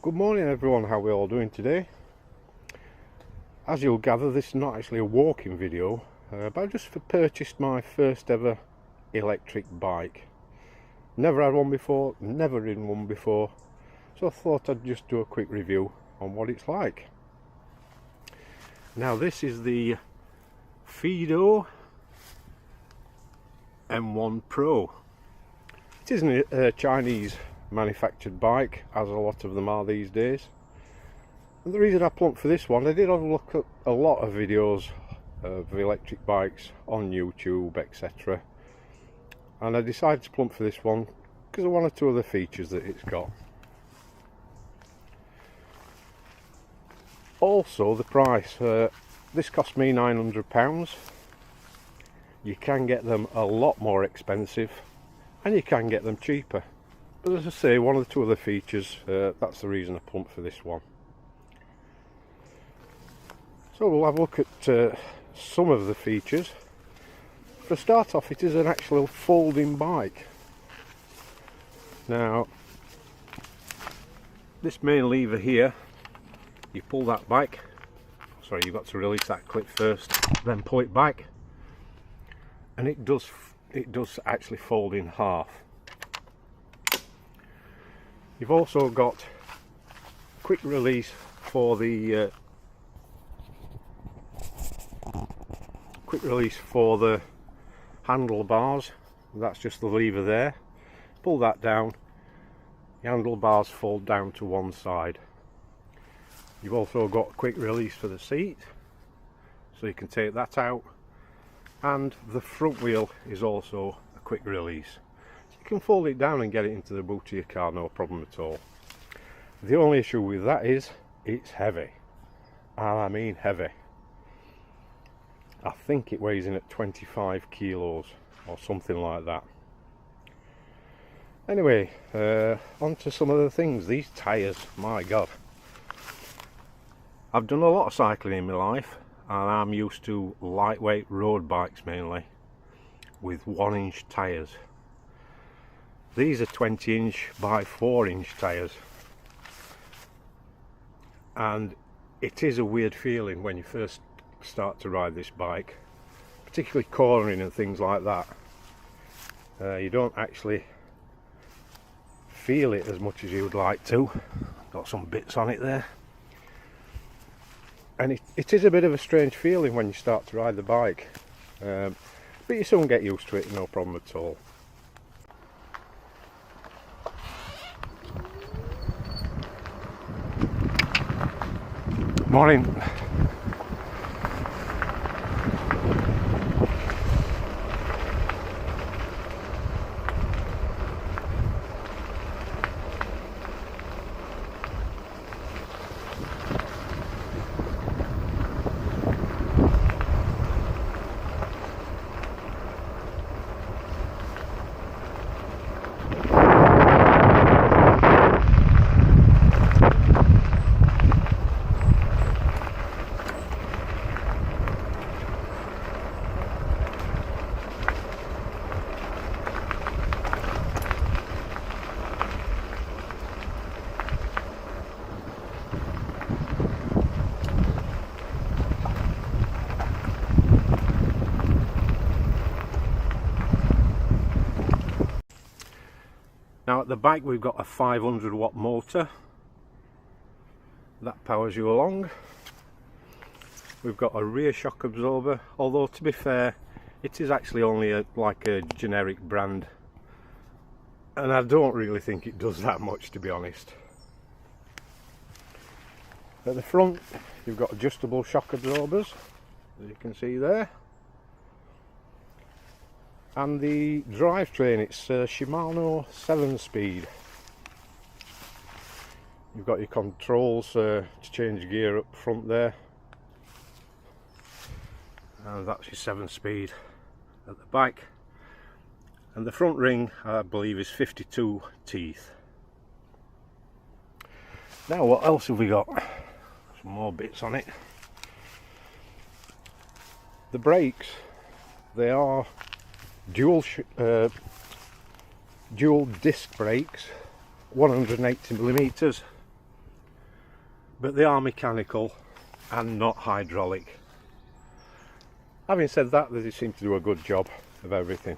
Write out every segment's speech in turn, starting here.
Good morning everyone, how are we all doing today? As you'll gather, this is not actually a walking video, but I just purchased my first ever electric bike. Never had one before, never ridden one before, so I thought I'd just do a quick review on what it's like. Now this is the Fiido M1 Pro. It isn't a Chinese manufactured bike, as a lot of them are these days. And the reason I plumped for this one, I did have a look at a lot of videos of electric bikes on YouTube, etc. And I decided to plump for this one because of one or two other features that it's got. Also the price, this cost me £900. You can get them a lot more expensive and you can get them cheaper. But as I say, one of the two other features, that's the reason I plumped for this one. So we'll have a look at some of the features. For a start off, it is an actual folding bike. Now, this main lever here, you pull that back. Sorry, you've got to release that clip first, then pull it back. And it does actually fold in half. You've also got quick release for the handlebars. That's just the lever there. Pull that down, the handlebars fold down to one side. You've also got quick release for the seat, so you can take that out, and the front wheel is also a quick release. You can fold it down and get it into the boot of your car, no problem at all. The only issue with that is it's heavy, and I mean heavy. I think it weighs in at 25 kilos or something like that. Anyway, on to some of the things. These tyres, my god. I've done a lot of cycling in my life, and I'm used to lightweight road bikes mainly with 1-inch tyres. These are 20-inch by 4-inch tyres, and it is a weird feeling when you first start to ride this bike, particularly cornering and things like that. You don't actually feel it as much as you would like to. Got some bits on it there, and it is a bit of a strange feeling when you start to ride the bike, but you soon get used to it, no problem at all. Morning. Now at the back we've got a 500 watt motor that powers you along. We've got a rear shock absorber, although to be fair it is actually only like a generic brand, and I don't really think it does that much, to be honest. At the front you've got adjustable shock absorbers, as you can see there. And the drivetrain, it's a Shimano 7-speed. You've got your controls to change gear up front there, and that's your 7-speed at the back. And the front ring, I believe, is 52 teeth. Now what else have we got? Some more bits on it. The brakes, they are dual disc brakes, 180 millimeters, but they are mechanical and not hydraulic. Having said that, they seem to do a good job of everything.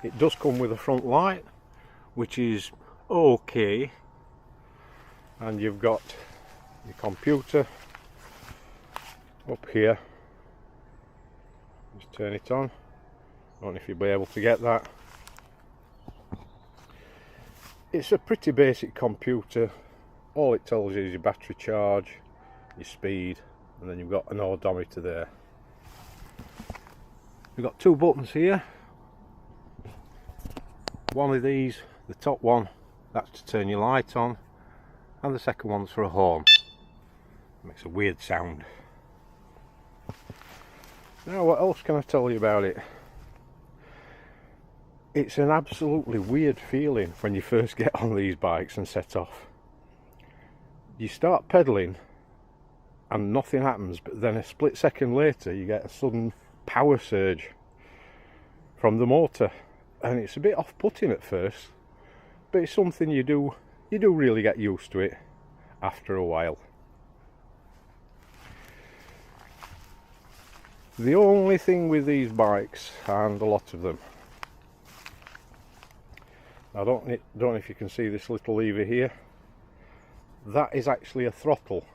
It does come with a front light, which is okay, and you've got your computer up here. Just turn it on. I don't know if you'll be able to get that. It's a pretty basic computer. All it tells you is your battery charge, your speed, and then you've got an odometer there. You've got two buttons here. One of these, the top one, that's to turn your light on, and the second one's for a horn. It makes a weird sound. Now, what else can I tell you about it? It's an absolutely weird feeling when you first get on these bikes and set off. You start pedaling and nothing happens, but then a split second later you get a sudden power surge from the motor, and it's a bit off-putting at first, but it's something you do really get used to it after a while. The only thing with these bikes, and a lot of them, I don't know if you can see this little lever here, that is actually a throttle,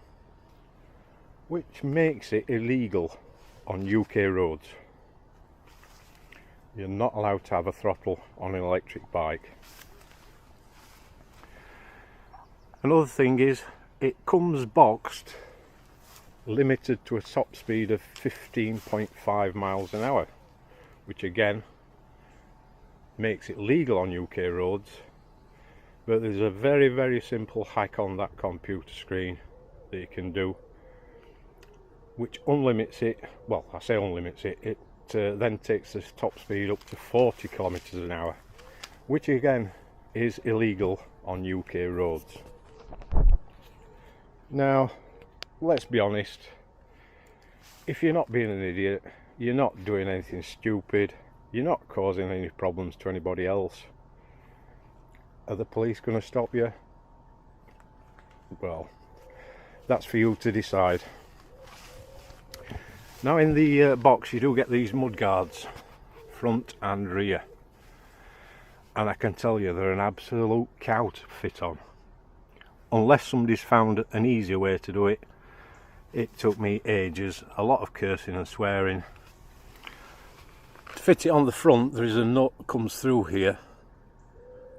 which makes it illegal on UK roads. You're not allowed to have a throttle on an electric bike. Another thing is, it comes boxed, limited to a top speed of 15.5 miles an hour, which again makes it legal on UK roads, but there's a very, very simple hack on that computer screen that you can do, which unlimits it. Well, I say unlimits it, it then takes the top speed up to 40 kilometers an hour, which again is illegal on UK roads. Now, let's be honest, if you're not being an idiot, you're not doing anything stupid, you're not causing any problems to anybody else, are the police going to stop you? Well, that's for you to decide. Now, in the box you do get these mud guards, front and rear, and I can tell you they're an absolute cow to fit on. Unless somebody's found an easier way to do it. It took me ages, a lot of cursing and swearing. To fit it on the front, there is a nut that comes through here,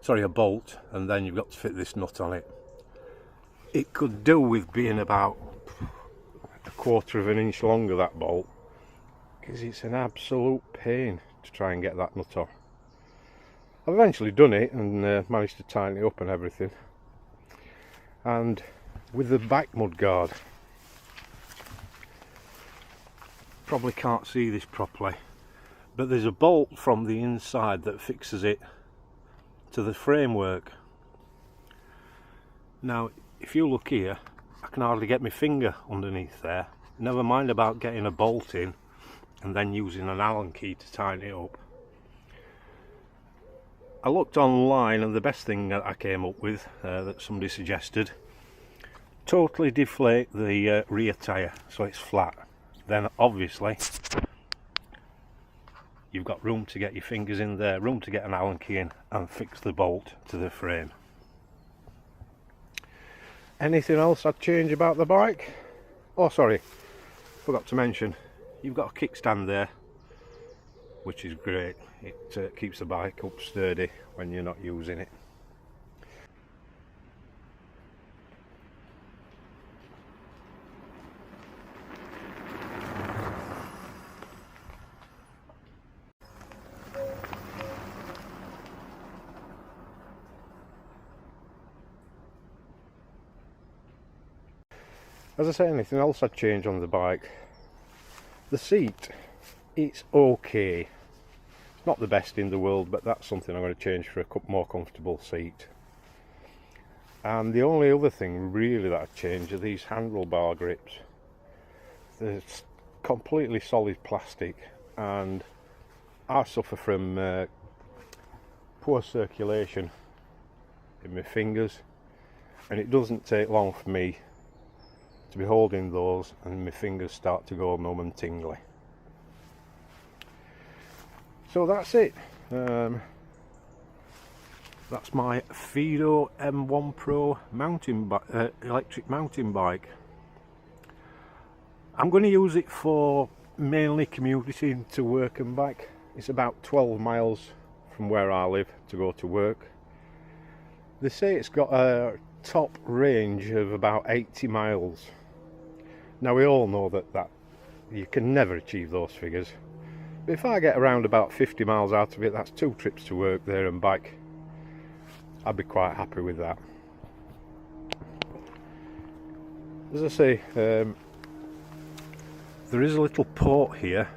sorry, a bolt, and then you've got to fit this nut on it. It could do with being about a quarter of an inch longer, that bolt, because it's an absolute pain to try and get that nut on. I've eventually done it and managed to tighten it up and everything. And with the back mud guard, probably can't see this properly, but there's a bolt from the inside that fixes it to the framework. Now, if you look here, I can hardly get my finger underneath there, never mind about getting a bolt in and then using an Allen key to tighten it up. I looked online, and the best thing that I came up with, that somebody suggested, totally deflate the rear tyre so it's flat. Then obviously you've got room to get your fingers in there, room to get an Allen key in and fix the bolt to the frame. Anything else I'd change about the bike? Oh, sorry, forgot to mention, you've got a kickstand there, which is great. It keeps the bike up sturdy when you're not using it. As I say, anything else I'd change on the bike? The seat, it's okay. It's not the best in the world, but that's something I'm going to change for a more comfortable seat. And the only other thing really that I'd change are these handlebar grips. They're completely solid plastic, and I suffer from poor circulation in my fingers, and it doesn't take long for me to be holding those and my fingers start to go numb and tingly. So that's it. That's my Fiido M1 Pro electric mountain bike. I'm going to use it for mainly commuting to work and back. It's about 12 miles from where I live to go to work. They say it's got a top range of about 80 miles. Now we all know that you can never achieve those figures. But if I get around about 50 miles out of it, that's 2 trips to work there and back. I'd be quite happy with that. As I say, there is a little port here,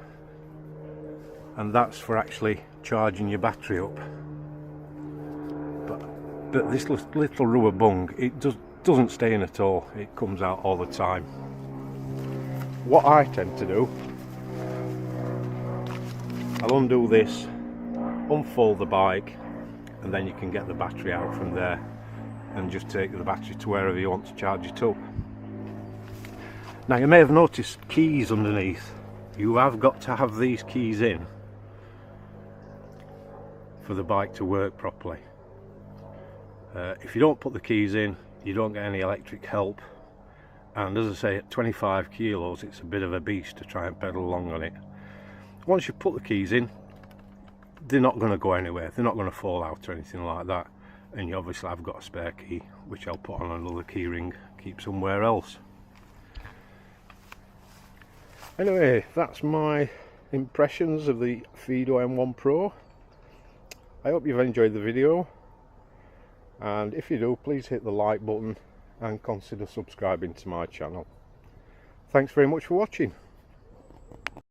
and that's for actually charging your battery up. But this little rubber bung, it doesn't stay in at all. It comes out all the time. What I tend to do, I'll undo this, unfold the bike, and then you can get the battery out from there and just take the battery to wherever you want to charge it up. Now you may have noticed keys underneath. You have got to have these keys in for the bike to work properly. If you don't put the keys in, you don't get any electric help, and as I say, at 25 kilos it's a bit of a beast to try and pedal along on it. Once you put the keys in, they're not going to go anywhere, they're not going to fall out or anything like that, and you obviously have got a spare key which I'll put on another key ring, keep somewhere else. Anyway, that's my impressions of the Fiido M1 Pro. I hope you've enjoyed the video, and if you do, please hit the like button and consider subscribing to my channel. Thanks very much for watching.